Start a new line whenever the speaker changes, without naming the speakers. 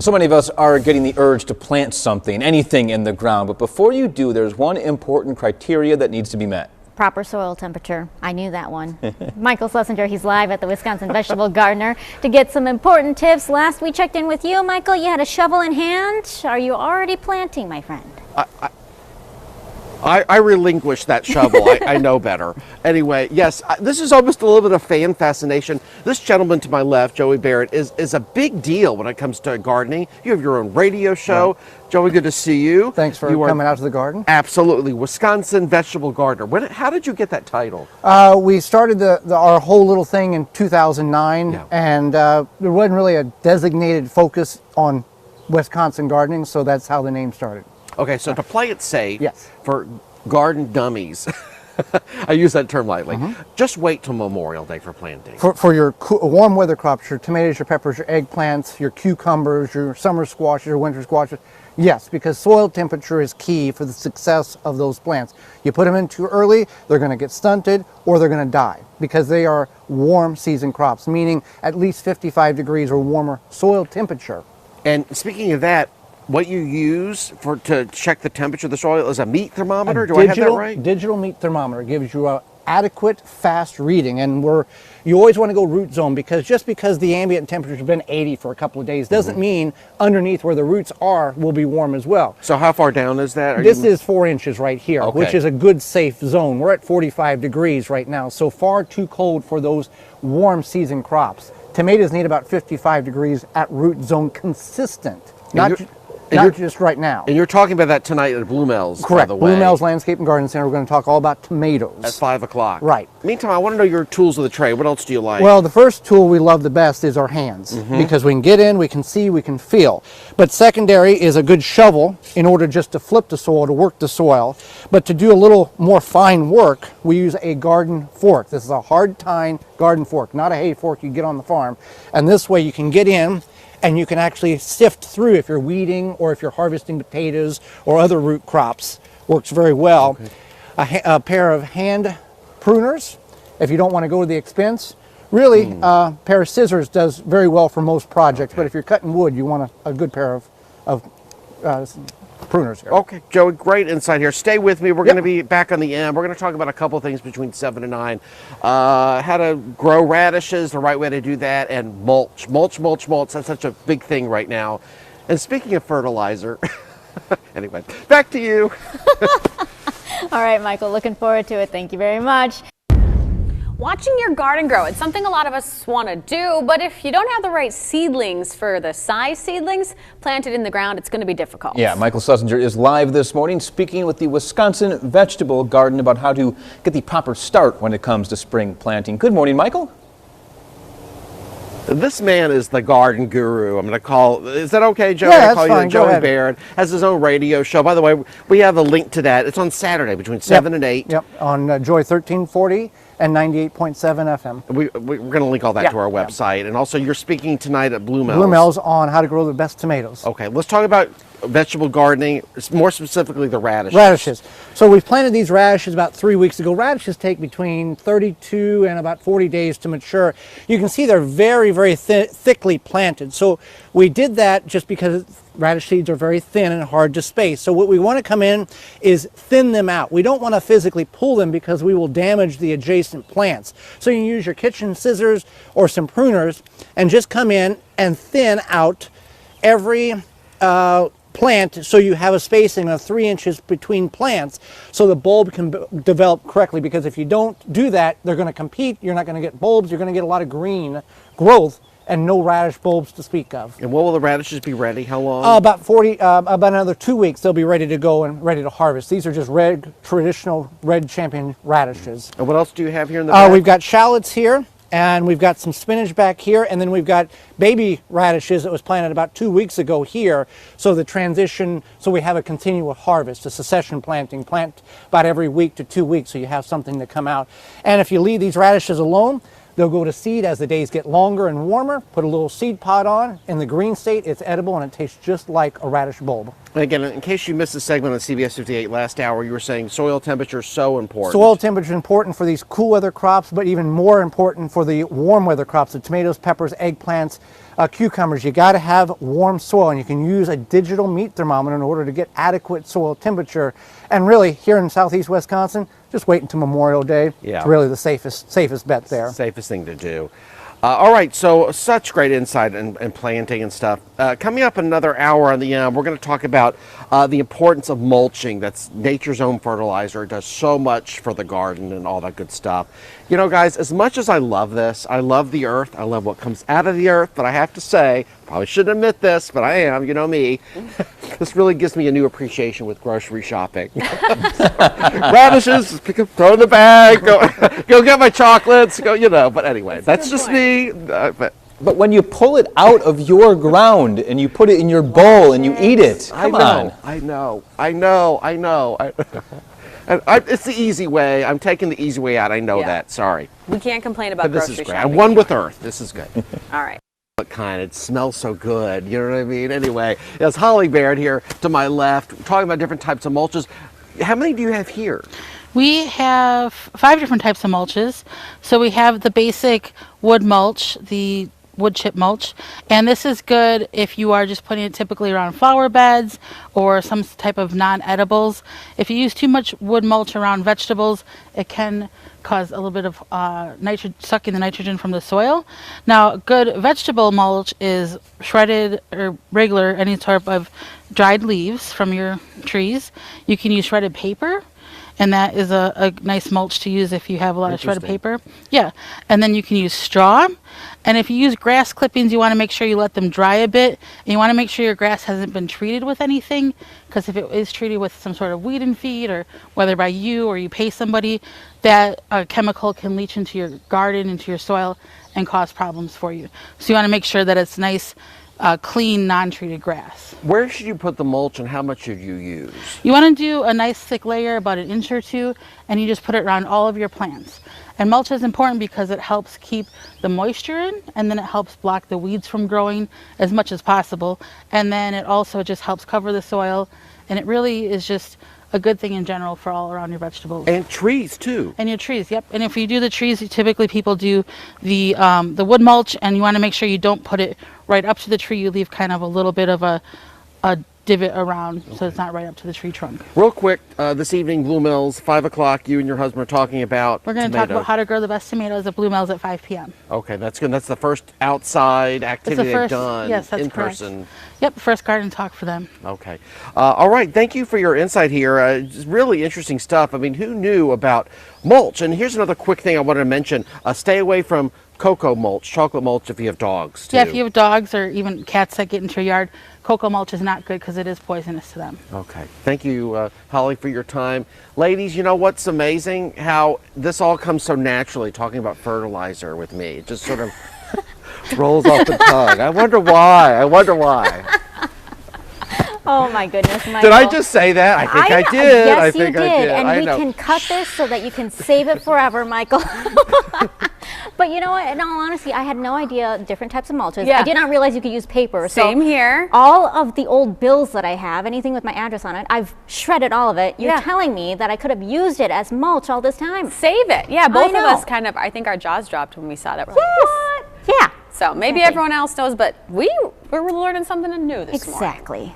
So many of us are getting the urge to plant something, anything in the ground, but before you do, there's one important criteria that needs to be met.
Proper soil temperature. I knew that one. Michael Schlesinger, he's live at the Wisconsin Vegetable Gardener to get some important tips. Last we checked in with you, Michael, you had a shovel in hand. Are you already planting, my friend?
I relinquished that shovel. I know better. Anyway, yes, this is almost a little bit of fan fascination. This gentleman to my left, Joey Barrett, is a big deal when it comes to gardening. You have your own radio show. Yeah. Joey, good to see you.
Thanks for coming out to the garden.
Absolutely. Wisconsin Vegetable Gardener. How did you get that title?
We started our whole little thing in 2009, yeah. And there wasn't really a designated focus on Wisconsin gardening, so that's how the name started.
Okay, so to play it safe,
yes,
for garden dummies, I use that term lightly, just wait till Memorial Day for planting.
For your warm weather crops, your tomatoes, your peppers, your eggplants, your cucumbers, your summer squashes, your winter squashes, yes, because soil temperature is key for the success of those plants. You put them in too early, they're going to get stunted or they're going to die because they are warm season crops, meaning at least 55 degrees or warmer soil temperature.
And speaking of that, what you use to check the temperature of the soil is a meat thermometer? Do I have that right?
Digital meat thermometer gives you an adequate, fast reading. And you always want to go root zone because just because the ambient temperature has been 80 for a couple of days doesn't mean underneath where the roots are will be warm as well.
So how far down is that?
This is 4 inches right here,
okay,
which is a good safe zone. We're at 45 degrees right now, so far too cold for those warm season crops. Tomatoes need about 55 degrees at root zone consistent. Not just right now.
And you're talking about that tonight at Bloomel's,
correct,
by the way.
Bloomel's Landscape and Garden Center. We're going to talk all about tomatoes.
At 5 o'clock.
Right.
Meantime, I want to know your tools of the trade. What else do you like?
Well, the first tool we love the best is our hands because we can get in, we can see, we can feel. But secondary is a good shovel in order just to flip the soil, to work the soil. But to do a little more fine work, we use a garden fork. This is a hard-tine garden fork, not a hay fork you get on the farm. And this way you can get in and you can actually sift through if you're weeding or if you're harvesting potatoes or other root crops. Works very well. Okay. A pair of hand pruners, if you don't want to go to the expense. Really, a pair of scissors does very well for most projects, but if you're cutting wood, you want a good pair of pruners here.
Okay, Joey, great insight here. Stay with me. We're going to be back on the end. We're going to talk about a couple of things between 7 and 9. How to grow radishes, the right way to do that, and mulch. Mulch. That's such a big thing right now. And speaking of fertilizer, anyway, back to you.
All right, Michael, looking forward to it. Thank you very much.
Watching your garden grow, it's something a lot of us want to do, but if you don't have the right seedlings for the size seedlings planted in the ground, it's going to be difficult.
Yeah, Michael Schlesinger is live this morning speaking with the Wisconsin Vegetable Garden about how to get the proper start when it comes to spring planting. Good morning, Michael.
This man is the garden guru. I'm going to call, is that okay, Joey?
Yeah,
I call
that's fine.
you Joey Barrett. Has his own radio show. By the way, we have a link to that. It's on Saturday between 7 and 8.
Yep, on Joy 1340 and 98.7 FM.
We're going to link all that to our website. And also, you're speaking tonight at Bloomel's.
Bloomel's on how to grow the best tomatoes.
Okay, let's talk about vegetable gardening, more specifically the radishes.
Radishes. So we planted these radishes about 3 weeks ago. Radishes take between 32 and about 40 days to mature. You can see they're very, very thickly planted. So we did that just because radish seeds are very thin and hard to space. So what we want to come in is thin them out. We don't want to physically pull them because we will damage the adjacent plants. So you can use your kitchen scissors or some pruners and just come in and thin out every plant so you have a spacing of 3 inches between plants so the bulb can develop correctly, because if you don't do that, they're going to compete. You're not going to get bulbs. You're going to get a lot of green growth and no radish bulbs to speak of.
And when will the radishes be ready? How long?
About another 2 weeks they'll be ready to go and ready to harvest. These are just traditional red champion radishes.
And what else do you have here in the back?
We've got shallots here, and we've got some spinach back here, and then we've got baby radishes that was planted about 2 weeks ago here. So the transition, so we have a continual harvest, a succession planting, plant about every week to 2 weeks so you have something to come out. And if you leave these radishes alone, They'll go to seed as the days get longer and warmer. Put a little seed pod on. In the green state, it's edible and it tastes just like a radish bulb.
And again, in case you missed the segment on CBS58 last hour, you were saying soil temperature is so important.
Soil temperature is important for these cool weather crops, but even more important for the warm weather crops, the tomatoes, peppers, eggplants, cucumbers. You got to have warm soil, and you can use a digital meat thermometer in order to get adequate soil temperature. And really, here in southeast Wisconsin, just wait until Memorial Day.
Yeah.
It's really the safest bet there.
Safest thing to do. All right, so such great insight and planting and stuff. Coming up in another hour on the we're going to talk about the importance of mulching. That's nature's own fertilizer. It does so much for the garden and all that good stuff. You know, guys, as much as I love this, I love the earth, I love what comes out of the earth, but I have to say, probably shouldn't admit this, but I am, you know me. This really gives me a new appreciation with grocery shopping. Radishes, pick up, throw in the bag, go get my chocolates, go, you know. But anyway, that's just me. But
when you pull it out of your ground and you put it in your bowl and you eat it, come on.
I know. It's the easy way. I'm taking the easy way out. I know that. Sorry.
We can't complain about
But this
grocery
is great.
shopping.
I'm one with Earth. This is good.
All right.
What kind? It smells so good. You know what I mean? Anyway, there's Holly Baird here to my left, talking about different types of mulches. How many do you have here?
We have 5 different types of mulches. So we have the basic wood mulch, the wood chip mulch, and this is good if you are just putting it typically around flower beds or some type of non-edibles. If you use too much wood mulch around vegetables, it can cause a little bit of sucking the nitrogen from the soil. Now, good vegetable mulch is shredded or regular, any type of dried leaves from your trees. You can use shredded paper, and that is a nice mulch to use if you have a lot of shredded paper. Yeah, and then you can use straw. And if you use grass clippings, you want to make sure you let them dry a bit. And you want to make sure your grass hasn't been treated with anything, because if it is treated with some sort of weed and feed, or whether by you or you pay somebody, that chemical can leach into your garden, into your soil, and cause problems for you. So you want to make sure that it's nice, clean, non-treated grass.
Where should you put the mulch and how much should you use?
You want to do a nice thick layer, about 1 inch or 2, and you just put it around all of your plants. And mulch is important because it helps keep the moisture in, and then it helps block the weeds from growing as much as possible. And then it also just helps cover the soil, and it really is just a good thing in general for all around your vegetables.
And trees too.
And your trees, yep. And if you do the trees, typically people do the wood mulch, and you want to make sure you don't put it right up to the tree. You leave kind of a little bit of a divot around, so it's not right up to the tree trunk.
Real quick, this evening, Blue Mills, 5 o'clock, you and your husband are talking about
We're going to talk about how to grow the best tomatoes at Blue Mills at 5 p.m.
Okay, that's good. That's the first outside activity they've done
yes, that's
in
correct.
person.
Yep, first garden talk for them.
Okay. All right, thank you for your insight here. It's really interesting stuff. I mean, who knew about mulch? And here's another quick thing I wanted to mention. Stay away from Coco mulch, chocolate mulch if you have dogs too.
Yeah, if you have dogs or even cats that get into your yard, Coco mulch is not good because it is poisonous to them.
Okay. Thank you, Holly, for your time. Ladies, you know what's amazing? How this all comes so naturally, talking about fertilizer with me. It just sort of rolls off the tongue. I wonder why.
Oh my goodness, Michael.
Did I just say that? I think I did.
Yes,
I think
you did.
I did.
And
I
we
know.
can cut this so that you can save it forever, Michael. But you know what? In all honesty, I had no idea different types of mulches.
Yeah.
I did not realize you could use paper.
Same here.
All of the old bills that I have, anything with my address on it, I've shredded all of it. You're
Yeah.
telling me that I could have used it as mulch all this time.
Save it. Yeah, both of
know.
us kind of, I think our jaws dropped when we saw that. We're like,
What? Yeah.
so maybe
Exactly.
everyone else knows, but we're learning something new this morning.
Exactly.